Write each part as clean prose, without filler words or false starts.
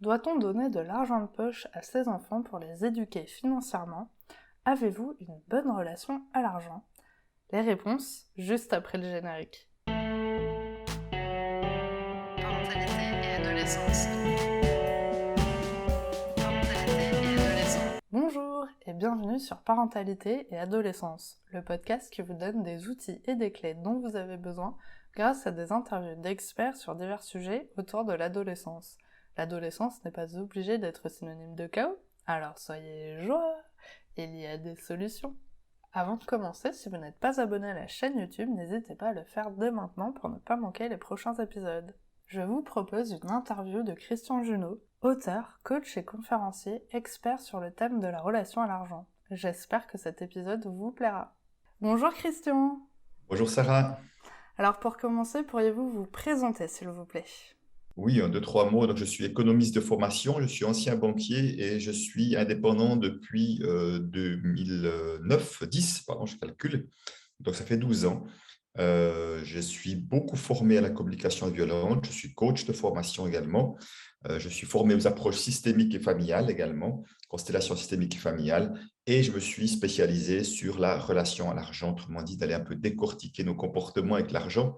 Doit-on donner de l'argent de poche à ses enfants pour les éduquer financièrement? Avez-vous une bonne relation à l'argent? Les réponses, juste après le générique. Parentalité et adolescence. Parentalité et adolescence. Bonjour et bienvenue sur Parentalité et adolescence, le podcast qui vous donne des outils et des clés dont vous avez besoin grâce à des interviews d'experts sur divers sujets autour de l'adolescence. L'adolescence n'est pas obligée d'être synonyme de chaos, alors soyez joie, il y a des solutions. Avant de commencer, si vous n'êtes pas abonné à la chaîne YouTube, n'hésitez pas à le faire dès maintenant pour ne pas manquer les prochains épisodes. Je vous propose une interview de Christian Junot, auteur, coach et conférencier, expert sur le thème de la relation à l'argent. J'espère que cet épisode vous plaira. Bonjour Christian. Bonjour Sarah. Alors pour commencer, pourriez-vous vous présenter s'il vous plaît? Oui, en deux, trois mots. Donc, je suis économiste de formation, je suis ancien banquier et je suis indépendant depuis 2009, 10, pardon, je calcule. Donc, ça fait 12 ans. Je suis beaucoup formé à la communication violente. Je suis coach de formation également. Je suis formé aux approches systémiques et familiales également, constellation systémique et familiale. Et je me suis spécialisé sur la relation à l'argent, autrement dit, d'aller un peu décortiquer nos comportements avec l'argent.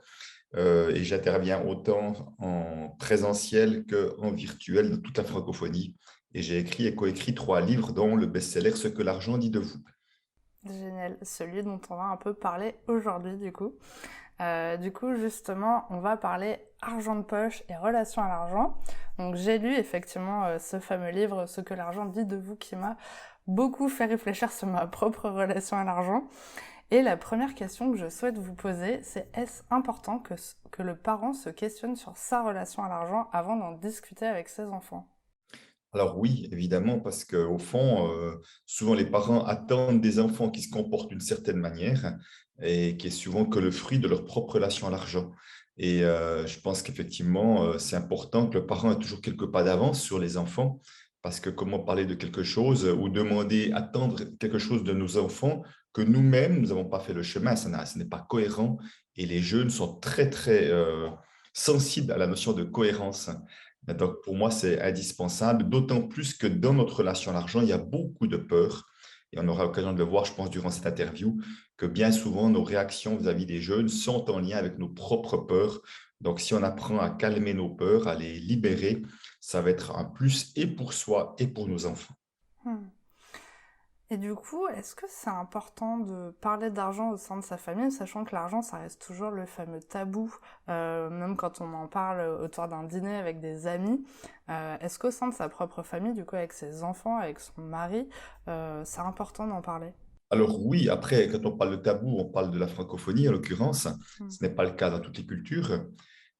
Et j'interviens autant en présentiel qu'en virtuel dans toute la francophonie. Et j'ai écrit et coécrit 3 livres, dont le best-seller Ce que l'argent dit de vous. Génial, celui dont on va un peu parler aujourd'hui du coup. Justement, on va parler argent de poche et relation à l'argent. Donc j'ai lu effectivement ce fameux livre Ce que l'argent dit de vous qui m'a beaucoup fait réfléchir sur ma propre relation à l'argent. Et la première question que je souhaite vous poser, c'est est-ce important que le parent se questionne sur sa relation à l'argent avant d'en discuter avec ses enfants? Alors oui, évidemment, parce qu'au fond, souvent les parents attendent des enfants qui se comportent d'une certaine manière et qui est souvent que le fruit de leur propre relation à l'argent. Et je pense qu'effectivement, c'est important que le parent ait toujours quelques pas d'avance sur les enfants, parce que comment parler de quelque chose ou demander, attendre quelque chose de nos enfants que nous-mêmes, nous n'avons pas fait le chemin, ce n'est pas cohérent. Et les jeunes sont très, très sensibles à la notion de cohérence. Donc, pour moi, c'est indispensable, d'autant plus que dans notre relation à l'argent, il y a beaucoup de peur. Et on aura l'occasion de le voir, je pense, durant cette interview, que bien souvent, nos réactions vis-à-vis des jeunes sont en lien avec nos propres peurs. Donc, si on apprend à calmer nos peurs, à les libérer, ça va être un plus et pour soi et pour nos enfants. Hmm. Et du coup, est-ce que c'est important de parler d'argent au sein de sa famille, sachant que l'argent, ça reste toujours le fameux tabou, même quand on en parle autour d'un dîner avec des amis. Est-ce qu'au sein de sa propre famille, du coup, avec ses enfants, avec son mari, c'est important d'en parler? Alors oui, après, quand on parle de tabou, on parle de la francophonie en l'occurrence. Hmm. Ce n'est pas le cas dans toutes les cultures.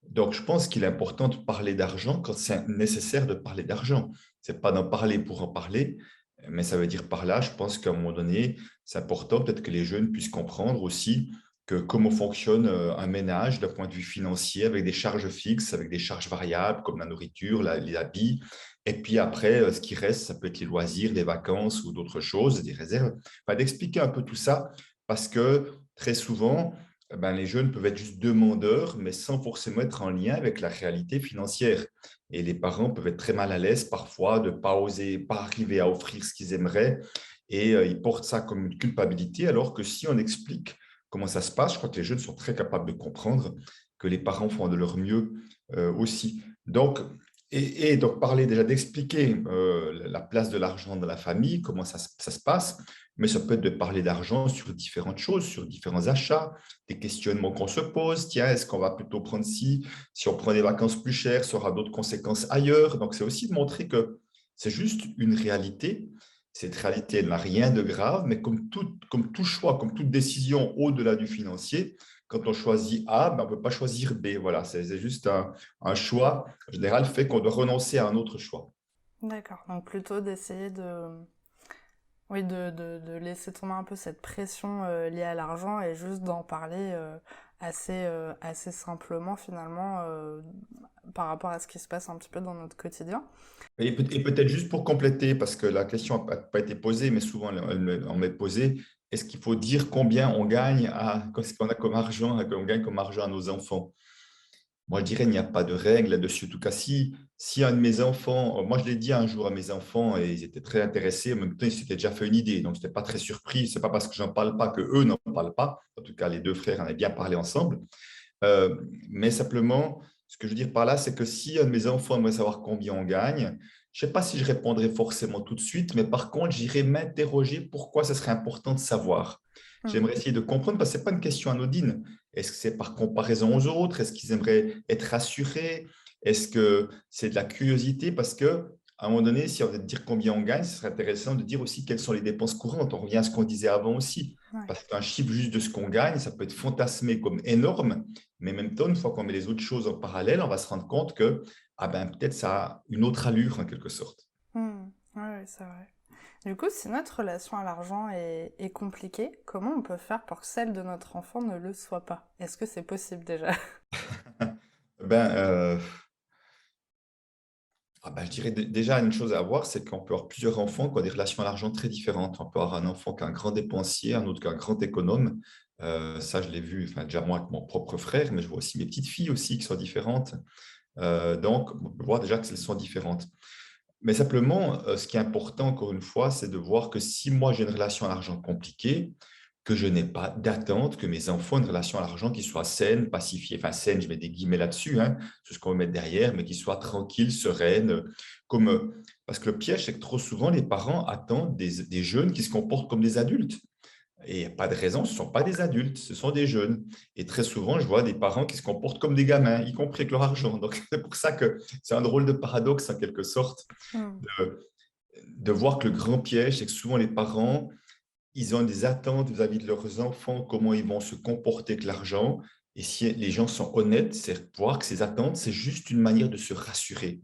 Donc, je pense qu'il est important de parler d'argent quand c'est nécessaire de parler d'argent. C'est pas d'en parler pour en parler, mais ça veut dire par là, je pense qu'à un moment donné, c'est important peut-être que les jeunes puissent comprendre aussi que comment fonctionne un ménage d'un point de vue financier avec des charges fixes, avec des charges variables comme la nourriture, les habits. Et puis après, ce qui reste, ça peut être les loisirs, les vacances ou d'autres choses, des réserves. Enfin, d'expliquer un peu tout ça parce que très souvent, ben, les jeunes peuvent être juste demandeurs, mais sans forcément être en lien avec la réalité financière. Et les parents peuvent être très mal à l'aise parfois de ne pas oser, pas arriver à offrir ce qu'ils aimeraient. Et ils portent ça comme une culpabilité, alors que si on explique comment ça se passe, je crois que les jeunes sont très capables de comprendre que les parents font de leur mieux aussi. Donc, donc, parler déjà d'expliquer la place de l'argent dans la famille, comment ça se passe, mais ça peut être de parler d'argent sur différentes choses, sur différents achats, des questionnements qu'on se pose. Tiens, est-ce qu'on va plutôt prendre si on prend des vacances plus chères, ça aura d'autres conséquences ailleurs. Donc, c'est aussi de montrer que c'est juste une réalité. Cette réalité, elle n'a rien de grave, mais comme tout choix, comme toute décision au-delà du financier, quand on choisit A, ben, on ne peut pas choisir B. Voilà, c'est juste un choix, en général, fait qu'on doit renoncer à un autre choix. D'accord, donc plutôt d'essayer oui, de laisser tomber un peu cette pression liée à l'argent et juste d'en parler assez simplement finalement par rapport à ce qui se passe un petit peu dans notre quotidien. Et peut-être juste pour compléter, parce que la question n'a pas été posée, mais souvent on m'est posée, est-ce qu'il faut dire combien on gagne qu'est-ce qu'on a comme argent, qu'on gagne comme argent à nos enfants? Moi, je dirais qu'il n'y a pas de règle là-dessus. En tout cas, si un de mes enfants, moi je l'ai dit un jour à mes enfants et ils étaient très intéressés, en même temps, ils s'étaient déjà fait une idée, donc je n'étais pas très surpris. Ce n'est pas parce que j'en parle pas que eux n'en parlent pas. En tout cas, les deux frères en avaient bien parlé ensemble. Euh, mais simplement, ce que je veux dire par là, c'est que si un de mes enfants aimerait savoir combien on gagne, je ne sais pas si je répondrai forcément tout de suite, mais par contre, j'irai m'interroger pourquoi ce serait important de savoir. Hmm. J'aimerais essayer de comprendre parce que ce n'est pas une question anodine. Est-ce que c'est par comparaison aux autres? Est-ce qu'ils aimeraient être rassurés? Est-ce que c'est de la curiosité? Parce que à un moment donné, si on veut dire combien on gagne, ce serait intéressant de dire aussi quelles sont les dépenses courantes. On revient à ce qu'on disait avant aussi. Ouais. Parce qu'un chiffre juste de ce qu'on gagne, ça peut être fantasmé comme énorme, mais en même temps, une fois qu'on met les autres choses en parallèle, on va se rendre compte que ah ben, peut-être ça a une autre allure en quelque sorte. Hmm. Ouais, ouais, c'est vrai. Du coup, si notre relation à l'argent est compliquée, comment on peut faire pour que celle de notre enfant ne le soit pas? Est-ce que c'est possible déjà? Ben, je dirais déjà une chose à voir, c'est qu'on peut avoir plusieurs enfants qui ont des relations à l'argent très différentes. On peut avoir un enfant qui est un grand dépensier, un autre qui est un grand économe. Ça, je l'ai vu enfin, déjà moi avec mon propre frère, mais je vois aussi mes petites filles aussi qui sont différentes. Donc, on peut voir déjà que elles sont différentes. Mais simplement, ce qui est important, encore une fois, c'est de voir que si moi j'ai une relation à l'argent compliquée, que je n'ai pas d'attente, que mes enfants aient une relation à l'argent qui soit saine, pacifiée, enfin saine, je mets des guillemets là-dessus, hein, c'est ce qu'on va mettre derrière, mais qui soit tranquille, sereine, parce que le piège, c'est que trop souvent, les parents attendent des jeunes qui se comportent comme des adultes. Et il n'y a pas de raison, ce ne sont pas des adultes, ce sont des jeunes. Et très souvent, je vois des parents qui se comportent comme des gamins, y compris avec leur argent. Donc, c'est pour ça que c'est un drôle de paradoxe, en quelque sorte, Hmm. de voir que le grand piège, c'est que souvent les parents, ils ont des attentes vis-à-vis de leurs enfants, comment ils vont se comporter avec l'argent. Et si les gens sont honnêtes, c'est voir que ces attentes, c'est juste une manière de se rassurer.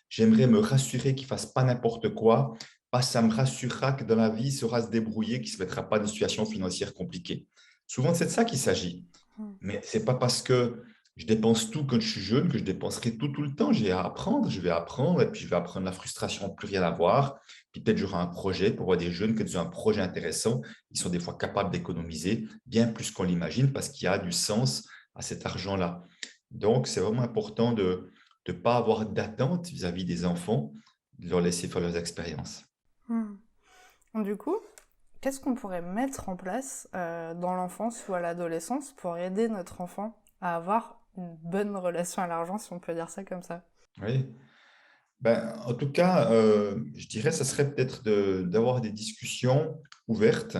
J'aimerais me rassurer qu'il ne fasse pas n'importe quoi, parce que ça me rassurera que dans la vie, il saura se débrouiller, qu'il ne se mettra pas dans une situation financière compliquée. Souvent, c'est de ça qu'il s'agit. Hmm. Mais ce n'est pas parce que je dépense tout quand je suis jeune que je dépenserai tout le temps. J'ai à apprendre, je vais apprendre, et puis je vais apprendre la frustration, plus rien à voir. Puis peut-être j'aurai un projet pour voir des jeunes qui ont un projet intéressant. Ils sont des fois capables d'économiser bien plus qu'on l'imagine parce qu'il y a du sens à cet argent-là. Donc, c'est vraiment important de ne pas avoir d'attente vis-à-vis des enfants, de leur laisser faire leurs expériences. Hmm. Du coup, qu'est-ce qu'on pourrait mettre en place dans l'enfance ou à l'adolescence pour aider notre enfant à avoir une bonne relation à l'argent, si on peut dire ça comme ça? Oui. Ben, en tout cas, je dirais que ce serait peut-être d'avoir des discussions ouvertes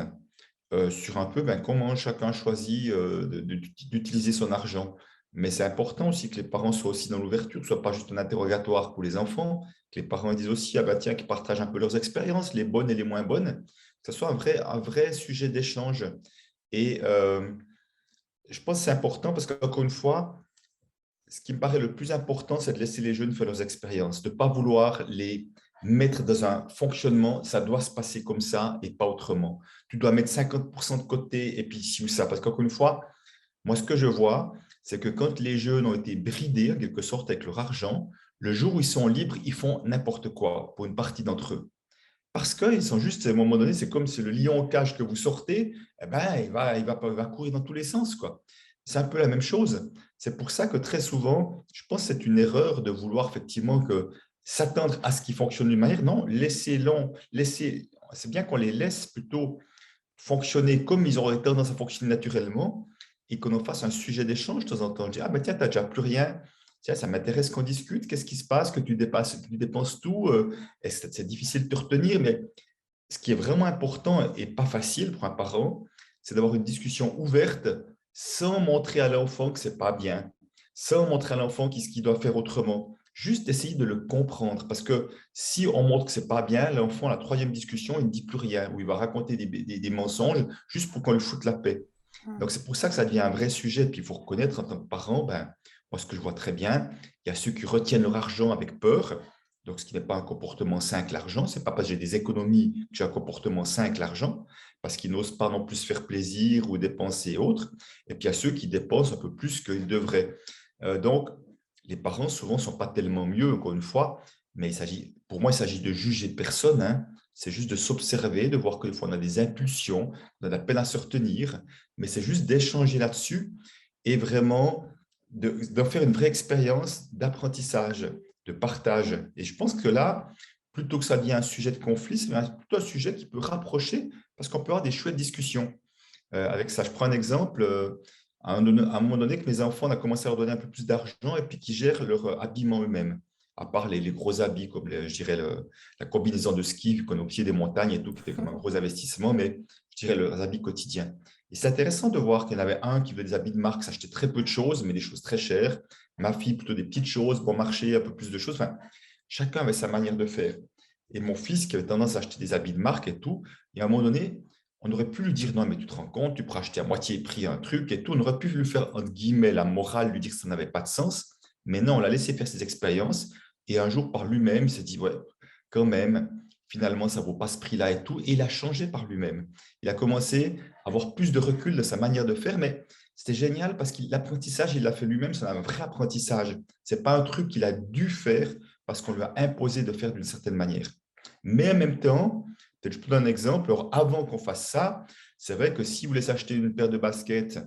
sur un peu comment chacun choisit d'utiliser son argent. Mais c'est important aussi que les parents soient aussi dans l'ouverture, que ce soit pas juste un interrogatoire pour les enfants, que les parents disent aussi, ah bah tiens, qu'ils partagent un peu leurs expériences, les bonnes et les moins bonnes, que ce soit un vrai sujet d'échange. Et je pense que c'est important parce qu'encore une fois, ce qui me paraît le plus important, c'est de laisser les jeunes faire leurs expériences, de ne pas vouloir les mettre dans un fonctionnement, ça doit se passer comme ça et pas autrement. Tu dois mettre 50% de côté et puis ci ou ça. Parce qu'encore une fois, moi, ce que je vois, c'est que quand les jeunes ont été bridés, en quelque sorte, avec leur argent, le jour où ils sont libres, ils font n'importe quoi pour une partie d'entre eux. Parce qu'ils sont juste, à un moment donné, c'est comme si le lion en cage que vous sortez, eh ben, il va courir dans tous les sens, quoi. C'est un peu la même chose. C'est pour ça que très souvent, je pense que c'est une erreur de vouloir effectivement que s'attendre à ce qui fonctionne d'une manière. Non, c'est bien qu'on les laisse plutôt fonctionner comme ils auraient tendance à fonctionner naturellement et qu'on en fasse un sujet d'échange de temps en temps. Dire, ah ben tiens, tu n'as déjà plus rien. Tiens, ça m'intéresse qu'on discute. Qu'est-ce qui se passe, que tu dépenses tout? C'est difficile de te retenir, mais ce qui est vraiment important et pas facile pour un parent, c'est d'avoir une discussion ouverte sans montrer à l'enfant que c'est pas bien, sans montrer à l'enfant ce qu'il doit faire autrement. Juste essayer de le comprendre. Parce que si on montre que c'est pas bien, l'enfant, la troisième discussion, il ne dit plus rien, ou il va raconter des mensonges juste pour qu'on lui foute la paix. Hmm. Donc, c'est pour ça que ça devient un vrai sujet. Puis, il faut reconnaître en tant que parent, moi, ce que je vois très bien, il y a ceux qui retiennent leur argent avec peur. Donc, ce qui n'est pas un comportement sain avec l'argent. Ce n'est pas parce que j'ai des économies que j'ai un comportement sain avec l'argent, parce qu'ils n'osent pas non plus se faire plaisir ou dépenser et autres. Et puis, il y a ceux qui dépensent un peu plus qu'ils devraient. Donc, les parents, souvent, ne sont pas tellement mieux, encore une fois, mais pour moi, il s'agit de juger personne, hein. C'est juste de s'observer, de voir que des fois, on a des impulsions, on a de la peine à se retenir, mais c'est juste d'échanger là-dessus et vraiment d'en faire une vraie expérience d'apprentissage, de partage. Et je pense que là, plutôt que ça devient un sujet de conflit, c'est plutôt un sujet qui peut rapprocher parce qu'on peut avoir des chouettes discussions avec ça. Je prends un exemple. À un moment donné, que mes enfants, on a commencé à leur donner un peu plus d'argent et puis qu'ils gèrent leur habillement eux-mêmes, à part les gros habits, comme je dirais la combinaison de ski, vu qu'on est au pied des montagnes et tout, qui était comme un gros investissement, mais je dirais leurs habits quotidiens. Et c'est intéressant de voir qu'il y en avait un qui faisait des habits de marque, s'achetait très peu de choses, mais des choses très chères. Ma fille, plutôt des petites choses, bon marché, un peu plus de choses. Enfin, chacun avait sa manière de faire. Et mon fils, qui avait tendance à acheter des habits de marque et tout, et à un moment donné, on aurait pu lui dire non, mais tu te rends compte, tu pourrais acheter à moitié prix un truc et tout. On aurait pu lui faire, entre guillemets, la morale, lui dire que ça n'avait pas de sens. Mais non, on l'a laissé faire ses expériences. Et un jour, par lui-même, il s'est dit, ouais, quand même, finalement, ça ne vaut pas ce prix-là et tout. Et il a changé par lui-même. Il a commencé à avoir plus de recul de sa manière de faire, mais c'était génial parce que l'apprentissage, il l'a fait lui-même, c'est un vrai apprentissage. Ce n'est pas un truc qu'il a dû faire parce qu'on lui a imposé de faire d'une certaine manière. Mais en même temps, peut-être je peux donner un exemple. Alors, avant qu'on fasse ça, c'est vrai que si vous voulez s'acheter une paire de baskets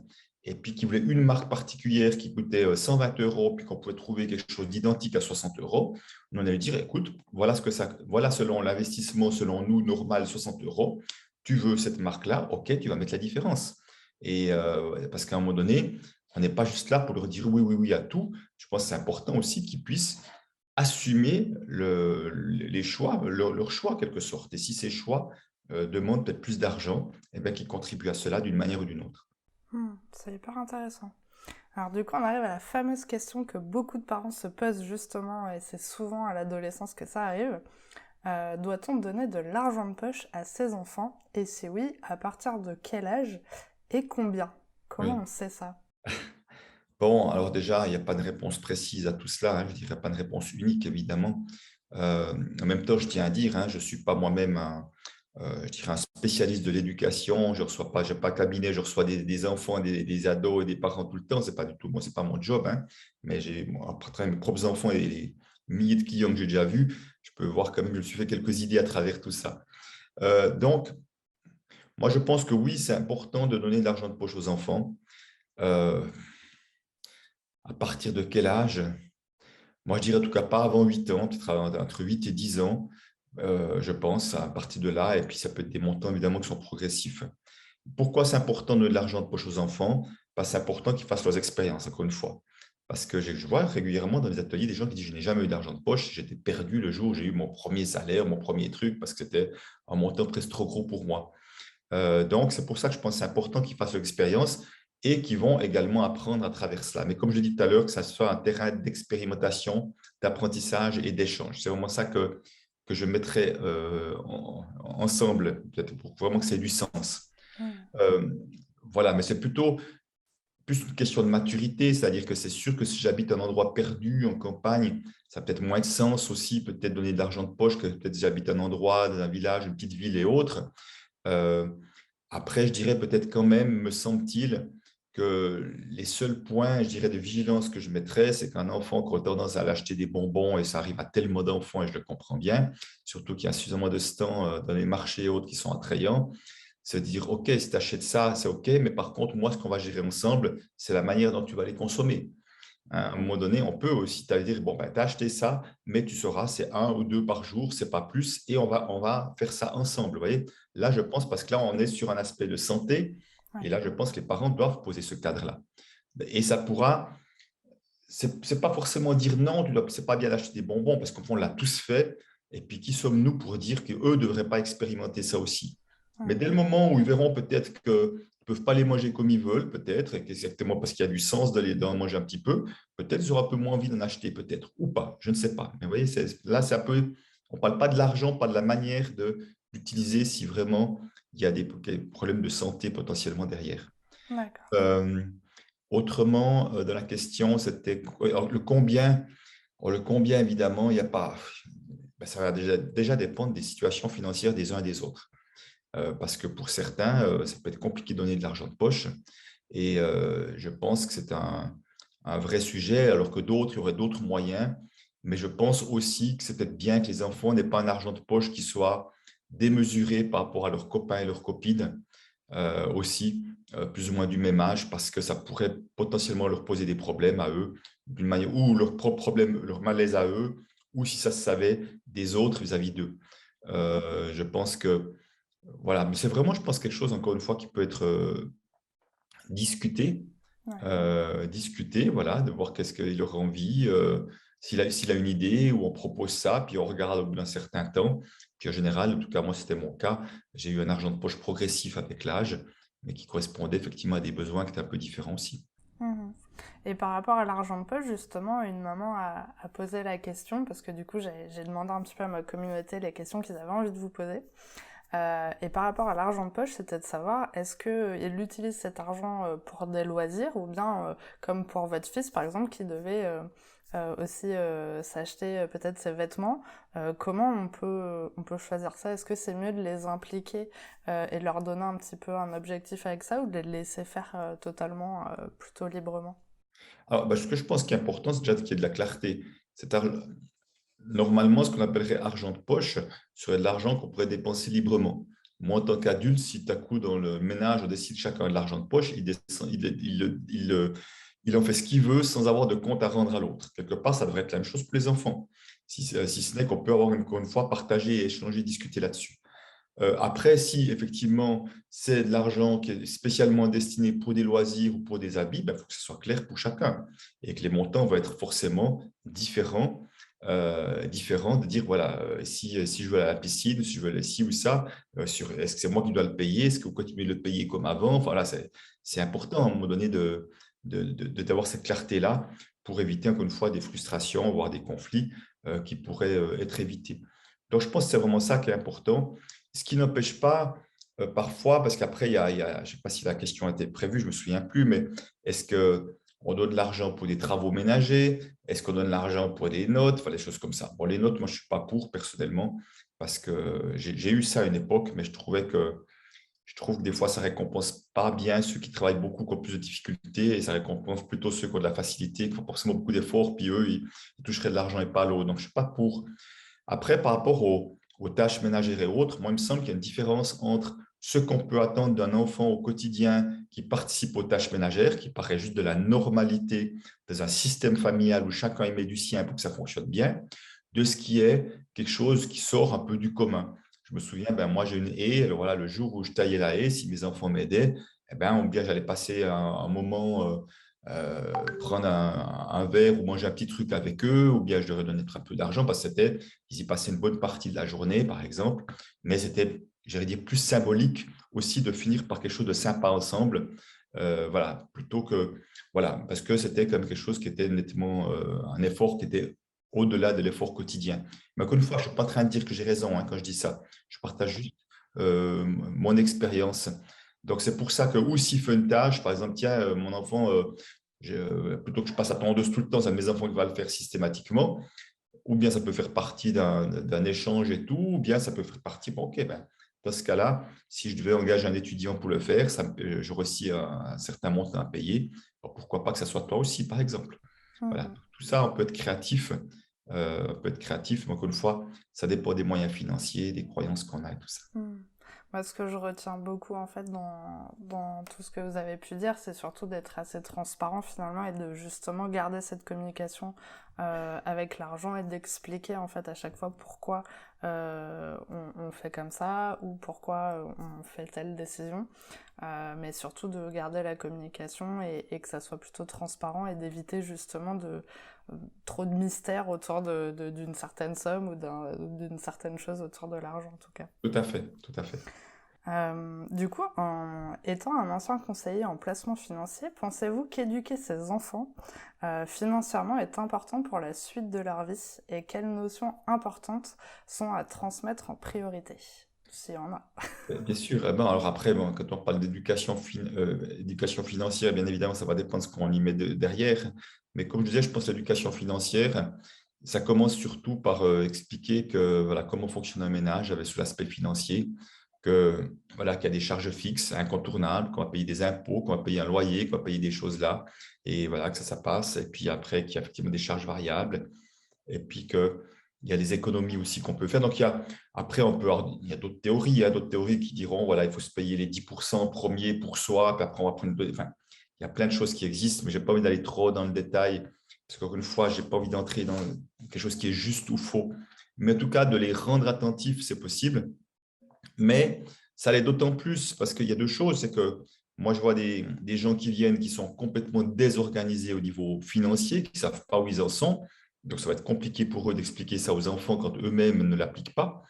et puis qu'il voulait une marque particulière qui coûtait 120 euros, puis qu'on pouvait trouver quelque chose d'identique à 60 euros, on allait dire, écoute, voilà ce que ça, voilà selon l'investissement, selon nous, normal, 60 euros. Tu veux cette marque-là, ok, tu vas mettre la différence. Et parce qu'à un moment donné, on n'est pas juste là pour leur dire oui, oui, oui à tout. Je pense que c'est important aussi qu'ils puissent assumer les choix, leur choix en quelque sorte. Et si ces choix demandent peut-être plus d'argent, eh bien, qu'ils contribuent à cela d'une manière ou d'une autre. C'est hyper intéressant. Alors du coup, on arrive à la fameuse question que beaucoup de parents se posent justement, et c'est souvent à l'adolescence que ça arrive. Doit-on donner de l'argent de poche à ses enfants? Et si oui, à partir de quel âge et combien? Comment Oui. on sait ça? Bon, alors déjà, il n'y a pas de réponse précise à tout cela. Je ne dirais pas de réponse unique, évidemment. En même temps, je tiens à dire, je ne suis pas moi-même je dirais un spécialiste de l'éducation. Je reçois pas, j'ai pas de cabinet, je reçois des enfants, des ados et des parents tout le temps. C'est pas du tout, moi, c'est pas mon job. Mais à travers mes propres enfants et les milliers de clients que j'ai déjà vus, je peux voir quand même, je me suis fait quelques idées à travers tout ça. Donc, moi, je pense que oui, c'est important de donner de l'argent de poche aux enfants. Euh, à partir de quel âge? Moi, je dirais en tout cas pas avant 8 ans, peut-être entre 8 et 10 ans, je pense, à partir de là. Et puis, ça peut être des montants, évidemment, qui sont progressifs. Pourquoi c'est important de donner de l'argent de poche aux enfants? Parce que c'est important qu'ils fassent leurs expériences, encore une fois. Parce que je vois régulièrement dans les ateliers des gens qui disent, je n'ai jamais eu d'argent de poche, j'étais perdu le jour où j'ai eu mon premier salaire, mon premier truc, parce que c'était un montant presque trop gros pour moi. Donc, c'est pour ça que je pense que c'est important qu'ils fassent l'expérience et qu'ils vont également apprendre à travers cela. Mais comme je l'ai dit tout à l'heure, que ça soit un terrain d'expérimentation, d'apprentissage et d'échange. C'est vraiment ça que je mettrais ensemble, peut-être pour vraiment que ça ait du sens. Hmm. Euh, voilà, mais c'est plutôt plus une question de maturité, c'est-à-dire que c'est sûr que si j'habite un endroit perdu en campagne, ça a peut-être moins de sens aussi, peut-être donner de l'argent de poche que peut-être si j'habite un endroit, dans un village, une petite ville et autres. Euh, Après, je dirais peut-être quand même, me semble-t-il, que les seuls points, je dirais, de vigilance que je mettrais, c'est qu'un enfant qui a tendance à l'acheter des bonbons, et ça arrive à tellement d'enfants, et je le comprends bien, surtout qu'il y a suffisamment de stands dans les marchés et autres qui sont attrayants, se dire, OK, si tu achètes ça, c'est OK, mais par contre, moi, ce qu'on va gérer ensemble, c'est la manière dont tu vas les consommer. À un moment donné, on peut aussi te dire, bon, ben, tu as acheté ça, mais tu sauras, c'est un ou deux par jour, c'est pas plus, et on va faire ça ensemble. Vous voyez, là, je pense, parce que là, on est sur un aspect de santé, et Ouais. là, je pense que les parents doivent poser ce cadre-là. Et ça pourra, c'est pas forcément dire non, c'est pas bien d'acheter des bonbons, parce qu'on l'a tous fait, et puis qui sommes-nous pour dire qu'eux ne devraient pas expérimenter ça aussi? Mais Hmm. dès le moment où ils verront peut-être qu'ils ne peuvent pas les manger comme ils veulent, peut-être, et exactement parce qu'il y a du sens d'en manger un petit peu, peut-être ils auront un peu moins envie d'en acheter, peut-être, ou pas, je ne sais pas. Mais vous voyez, là, c'est un peu, on ne parle pas de l'argent, pas de la manière d'utiliser si vraiment il y a des problèmes de santé potentiellement derrière. D'accord. Euh, Autrement, dans la question, c'était alors, le combien. Le combien, évidemment, il n'y a pas. Ben, ça va déjà dépendre des situations financières des uns et des autres. Parce que pour certains, ça peut être compliqué de donner de l'argent de poche. Et je pense que c'est un vrai sujet, alors que d'autres, il y aurait d'autres moyens. Mais je pense aussi que c'est peut-être bien que les enfants n'aient pas un argent de poche qui soit démesuré par rapport à leurs copains et leurs copines. aussi, plus ou moins du même âge, parce que ça pourrait potentiellement leur poser des problèmes à eux, d'une manière, ou leur propre problème, leur malaise à eux, ou si ça se savait des autres vis-à-vis d'eux. Je pense que, voilà, mais c'est vraiment, je pense, quelque chose, encore une fois, qui peut être discuté, Ouais. discuter, voilà, de voir qu'est-ce qu'il aurait envie, s'il a une idée, ou on propose ça, puis on regarde au bout d'un certain temps. Puis en général, en tout cas, moi, c'était mon cas, j'ai eu un argent de poche progressif avec l'âge, mais qui correspondait effectivement à des besoins qui étaient un peu différents aussi. Mhm. Et par rapport à l'argent de poche, justement, une maman a posé la question, parce que du coup, j'ai demandé un petit peu à ma communauté les questions qu'ils avaient envie de vous poser. Et par rapport à l'argent de poche, c'était de savoir, est-ce qu'il utilise cet argent pour des loisirs, ou bien comme pour votre fils, par exemple, qui devait aussi s'acheter peut-être ses vêtements. Comment on peut choisir ça? Est-ce que c'est mieux de les impliquer et de leur donner un petit peu un objectif avec ça, ou de les laisser faire totalement plutôt librement? Alors, ce que je pense qui est important, c'est déjà qu'il y ait de la clarté. Normalement, ce qu'on appellerait argent de poche serait de l'argent qu'on pourrait dépenser librement. Moi, en tant qu'adulte, si tout à coup, dans le ménage, on décide chacun de l'argent de poche, il en fait ce qu'il veut sans avoir de compte à rendre à l'autre. Quelque part, ça devrait être la même chose pour les enfants, si ce n'est qu'on peut avoir, encore une fois, partagé, échanger, discuter là-dessus. Après, si effectivement c'est de l'argent qui est spécialement destiné pour des loisirs ou pour des habits, il faut que ce soit clair pour chacun et que les montants vont être forcément différents de dire, voilà, si je veux aller à la piscine, si je veux aller ci ou ça, est-ce que c'est moi qui dois le payer, est-ce que vous continuez de le payer comme avant? Voilà, c'est important à un moment donné d'avoir cette clarté-là pour éviter encore une fois des frustrations, voire des conflits qui pourraient être évités. Donc, je pense que c'est vraiment ça qui est important. Ce qui n'empêche pas, parfois, parce qu'après, je ne sais pas si la question a été prévue, je ne me souviens plus, mais est-ce qu'on donne de l'argent pour des travaux ménagers? Est-ce qu'on donne de l'argent pour des notes? Enfin, des choses comme ça. Bon, les notes, moi, je ne suis pas pour personnellement, parce que j'ai eu ça à une époque, mais je trouve que des fois, ça ne récompense pas bien ceux qui travaillent beaucoup, qui ont plus de difficultés, et ça récompense plutôt ceux qui ont de la facilité, qui font forcément beaucoup d'efforts, puis eux, ils toucheraient de l'argent et pas l'autre. Donc, je ne suis pas pour. Après, par rapport aux tâches ménagères et autres, moi, il me semble qu'il y a une différence entre ce qu'on peut attendre d'un enfant au quotidien qui participe aux tâches ménagères, qui paraît juste de la normalité dans un système familial où chacun y met du sien pour que ça fonctionne bien, de ce qui est quelque chose qui sort un peu du commun. Je me souviens, moi j'ai une haie, alors voilà, le jour où je taillais la haie, si mes enfants m'aidaient, ou bien j'allais passer un moment prendre un verre ou manger un petit truc avec eux, ou bien je leur ai donné un peu d'argent parce que ils y passaient une bonne partie de la journée, par exemple. Mais c'était, j'allais dire, plus symbolique aussi de finir par quelque chose de sympa ensemble. Voilà, plutôt que, voilà, parce que c'était comme quelque chose qui était nettement un effort qui était au-delà de l'effort quotidien. Mais encore une fois, je ne suis pas en train de dire que j'ai raison quand je dis ça. Je partage juste mon expérience. Donc, c'est pour ça que, ou s'il fait une tâche, par exemple, tiens, mon enfant, plutôt que je passe à pendeuse tout le temps, c'est mes enfants qui vont le faire systématiquement, ou bien ça peut faire partie d'un échange et tout, ou bien ça peut faire partie, bon, ok, dans ce cas-là, si je devais engager un étudiant pour le faire, j'aurais aussi un certain montant à payer. Alors, pourquoi pas que ça soit toi aussi, par exemple. Voilà, Mhm. tout ça, on peut être créatif. Mais encore une fois, ça dépend des moyens financiers, des croyances qu'on a et tout ça. Hmm. Moi, ce que je retiens beaucoup en fait dans tout ce que vous avez pu dire, c'est surtout d'être assez transparent finalement et de justement garder cette communication avec l'argent et d'expliquer en fait à chaque fois pourquoi on fait comme ça ou pourquoi on fait telle décision. Mais surtout de garder la communication et que ça soit plutôt transparent et d'éviter justement trop de mystère autour d'une certaine somme ou d'une certaine chose autour de l'argent en tout cas. Tout à fait, tout à fait. Du coup, en étant un ancien conseiller en placement financier, pensez-vous qu'éduquer ses enfants financièrement est important pour la suite de leur vie et quelles notions importantes sont à transmettre en priorité, s'il y en a? Bien sûr. Alors après, quand on parle éducation financière, bien évidemment, ça va dépendre de ce qu'on y met derrière. Mais comme je disais, je pense que l'éducation financière, ça commence surtout par expliquer que, voilà, comment fonctionne un ménage avec sous l'aspect financier, que, voilà, qu'il y a des charges fixes, incontournables, qu'on va payer des impôts, qu'on va payer un loyer, qu'on va payer des choses là, et voilà, que ça passe. Et puis après, qu'il y a effectivement des charges variables, et puis qu'il il y a des économies aussi qu'on peut faire. Donc, après, il y a d'autres théories, d'autres théories qui diront, voilà, il faut se payer les 10% premiers pour soi, puis après, on va prendre enfin, il y a plein de choses qui existent, mais je n'ai pas envie d'aller trop dans le détail, parce qu'encore une fois, je n'ai pas envie d'entrer dans quelque chose qui est juste ou faux. Mais en tout cas, de les rendre attentifs, c'est possible. Mais ça l'est d'autant plus parce qu'il y a deux choses. C'est que moi, je vois des gens qui viennent qui sont complètement désorganisés au niveau financier, qui ne savent pas où ils en sont. Donc, ça va être compliqué pour eux d'expliquer ça aux enfants quand eux-mêmes ne l'appliquent pas.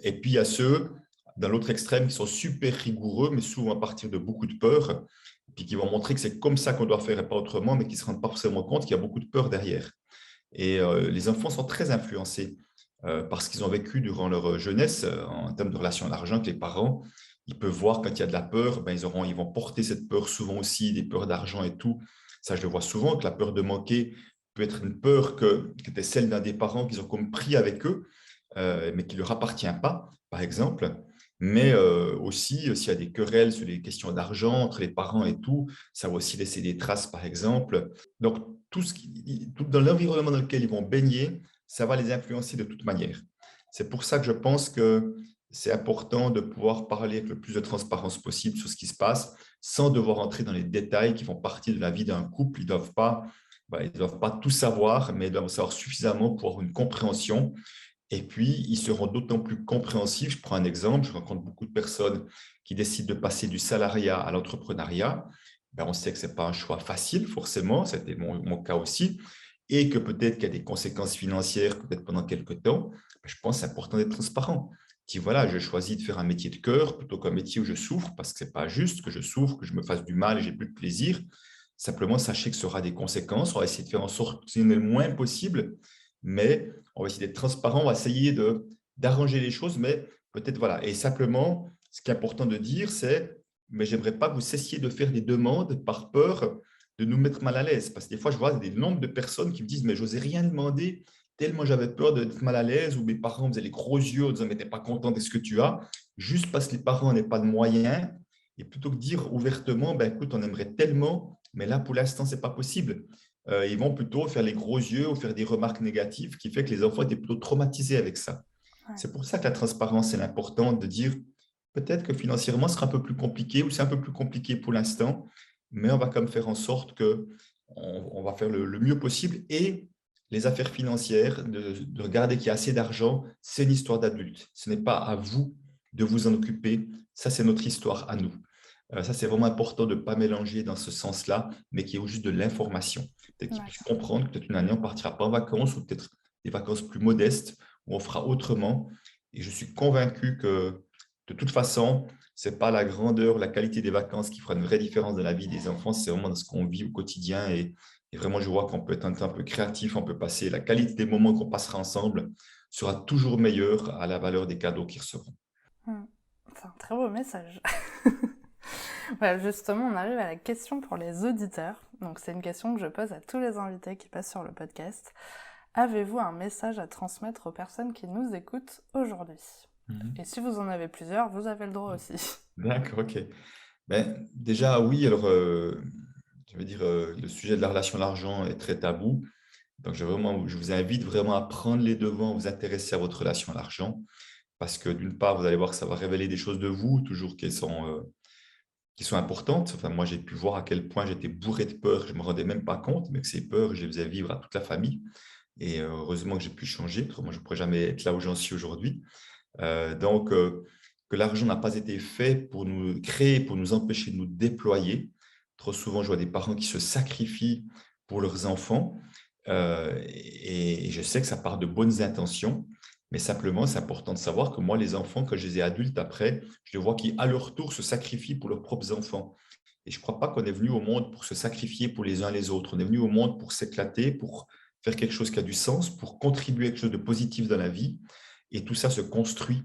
Et puis, il y a ceux, dans l'autre extrême, qui sont super rigoureux, mais souvent à partir de beaucoup de peur, puis qui vont montrer que c'est comme ça qu'on doit faire et pas autrement, mais qui ne se rendent pas forcément compte qu'il y a beaucoup de peur derrière. Et les enfants sont très influencés parce qu'ils ont vécu durant leur jeunesse en termes de relation à l'argent avec les parents. Ils peuvent voir quand il y a de la peur, ben, ils vont porter cette peur souvent aussi, des peurs d'argent et tout. Ça, je le vois souvent, que la peur de manquer peut être une peur qui était celle d'un des parents qu'ils ont comme pris avec eux, mais qui ne leur appartient pas, par exemple. Mais aussi, s'il y a des querelles sur les questions d'argent entre les parents et tout, ça va aussi laisser des traces, par exemple. Donc, tout dans l'environnement dans lequel ils vont baigner, ça va les influencer de toute manière. C'est pour ça que je pense que c'est important de pouvoir parler avec le plus de transparence possible sur ce qui se passe, sans devoir entrer dans les détails qui font partie de la vie d'un couple. Ils doivent pas tout savoir, mais ils doivent savoir suffisamment pour avoir une compréhension. Et puis, ils seront d'autant plus compréhensifs. Je prends un exemple, je rencontre beaucoup de personnes qui décident de passer du salariat à l'entrepreneuriat. Ben, on sait que ce n'est pas un choix facile, forcément, c'était mon cas aussi, et que peut-être qu'il y a des conséquences financières, peut-être pendant quelques temps. Ben, je pense que c'est important d'être transparent. Dis, voilà, je choisis de faire un métier de cœur plutôt qu'un métier où je souffre, parce que ce n'est pas juste que je souffre, que je me fasse du mal et j'ai plus de plaisir. Simplement, sachez que ce sera des conséquences. On va essayer de faire en sorte que ce n'est le moins possible, mais on va essayer d'être transparent, on va essayer d'arranger les choses, mais peut-être voilà. Et simplement, ce qui est important de dire, c'est, mais j'aimerais pas que vous cessiez de faire des demandes par peur de nous mettre mal à l'aise. Parce que des fois, je vois des nombres de personnes qui me disent, mais j'osais rien demander, tellement j'avais peur d'être mal à l'aise, ou mes parents faisaient les gros yeux en disant, mais t'es pas content de ce que tu as, juste parce que les parents n'ont pas de moyens. Et plutôt que de dire ouvertement, ben, écoute, on aimerait tellement, mais là, pour l'instant, ce n'est pas possible. Ils vont plutôt faire les gros yeux ou faire des remarques négatives qui fait que les enfants étaient plutôt traumatisés avec ça. Ouais. C'est pour ça que la transparence est importante de dire peut-être que financièrement, ce sera un peu plus compliqué ou c'est un peu plus compliqué pour l'instant, mais on va quand même faire en sorte que on va faire le mieux possible. Et les affaires financières, de regarder qu'il y a assez d'argent, c'est une histoire d'adulte. Ce n'est pas à vous de vous en occuper. Ça, c'est notre histoire à nous. Ça, c'est vraiment important de ne pas mélanger dans ce sens-là, mais qu'il y ait juste de l'information. Peut-être qu'ils puissent comprendre que peut-être une année, on ne partira pas en vacances ou peut-être des vacances plus modestes où on fera autrement. Et je suis convaincu que de toute façon, ce n'est pas la grandeur, la qualité des vacances qui fera une vraie différence dans la vie des enfants, c'est vraiment dans ce qu'on vit au quotidien. Et vraiment, je vois qu'on peut être un peu créatif, on peut passer, la qualité des moments qu'on passera ensemble sera toujours meilleure à la valeur des cadeaux qu'ils recevront. C'est un très beau message. Voilà, justement, on arrive à la question pour les auditeurs. Donc, c'est une question que je pose à tous les invités qui passent sur le podcast. Avez-vous un message à transmettre aux personnes qui nous écoutent aujourd'hui? Et si vous en avez plusieurs, vous avez le droit aussi. D'accord, ok. Ben, déjà, oui, alors, je veux dire, le sujet de la relation à l'argent est très tabou. Donc, je vous invite vraiment à prendre les devants, vous intéresser à votre relation à l'argent, parce que d'une part, vous allez voir que ça va révéler des choses de vous, toujours qui sont importantes. Enfin, moi, j'ai pu voir à quel point j'étais bourré de peur, je ne me rendais même pas compte, mais que ces peurs, je les faisais vivre à toute la famille. Et heureusement que j'ai pu changer, autrement, je ne pourrais jamais être là où j'en suis aujourd'hui. Donc, que l'argent n'a pas été fait pour nous créer, pour nous empêcher de nous déployer. Trop souvent, je vois des parents qui se sacrifient pour leurs enfants. Et je sais que ça part de bonnes intentions, mais simplement, c'est important de savoir que moi, les enfants, quand je les ai adultes après, je les vois qui, à leur tour, se sacrifient pour leurs propres enfants. Et je ne crois pas qu'on est venu au monde pour se sacrifier pour les uns les autres. On est venu au monde pour s'éclater, pour faire quelque chose qui a du sens, pour contribuer à quelque chose de positif dans la vie. Et tout ça se construit.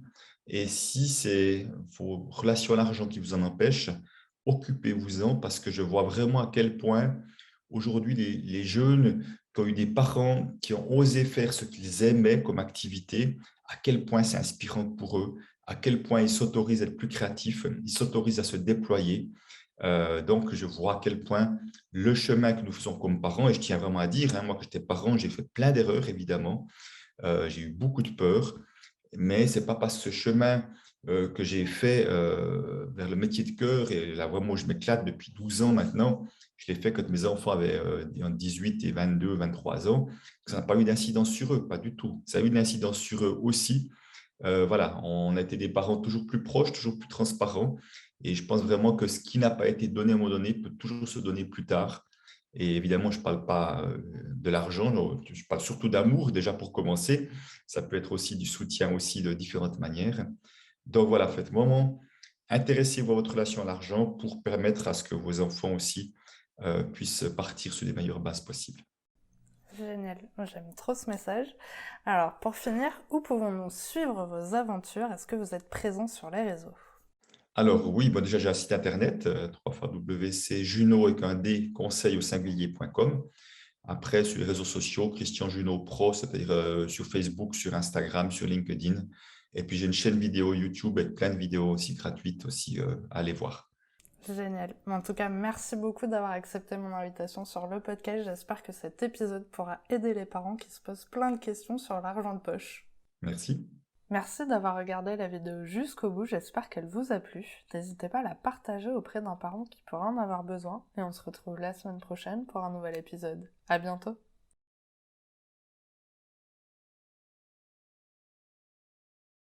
Et si c'est vos relations à l'argent qui vous en empêchent, occupez-vous-en parce que je vois vraiment à quel point aujourd'hui les jeunes qui ont eu des parents qui ont osé faire ce qu'ils aimaient comme activité, à quel point c'est inspirant pour eux, à quel point ils s'autorisent à être plus créatifs, ils s'autorisent à se déployer. Donc, je vois à quel point le chemin que nous faisons comme parents, et je tiens vraiment à dire, hein, moi, quand j'étais parent, j'ai fait plein d'erreurs, évidemment, J'ai eu beaucoup de peur, mais c'est pas par ce chemin que j'ai fait vers le métier de cœur et là vraiment où je m'éclate depuis 12 ans maintenant. Je l'ai fait quand mes enfants avaient entre 18 et 22, 23 ans. Ça n'a pas eu d'incidence sur eux, pas du tout. Ça a eu une incidence sur eux aussi. Voilà, on a été des parents toujours plus proches, toujours plus transparents. Et je pense vraiment que ce qui n'a pas été donné à un moment donné peut toujours se donner plus tard. Et évidemment, je ne parle pas de l'argent, je parle surtout d'amour déjà pour commencer. Ça peut être aussi du soutien aussi de différentes manières. Donc voilà, faites vraiment intéressez-vous à votre relation à l'argent pour permettre à ce que vos enfants aussi puissent partir sur les meilleures bases possibles. Génial, moi j'aime trop ce message. Alors pour finir, où pouvons-nous suivre vos aventures? Est-ce que vous êtes présent sur les réseaux? Alors oui, bon, déjà j'ai un site internet, www.juno avec un D, conseil au singulier.com. Après, sur les réseaux sociaux, Christian Junot Pro, c'est-à-dire sur Facebook, sur Instagram, sur LinkedIn. Et puis j'ai une chaîne vidéo YouTube avec plein de vidéos aussi gratuites aussi à aller voir. Génial. Mais en tout cas, merci beaucoup d'avoir accepté mon invitation sur le podcast. J'espère que cet épisode pourra aider les parents qui se posent plein de questions sur l'argent de poche. Merci. Merci d'avoir regardé la vidéo jusqu'au bout, j'espère qu'elle vous a plu. N'hésitez pas à la partager auprès d'un parent qui pourrait en avoir besoin. Et on se retrouve la semaine prochaine pour un nouvel épisode. À bientôt!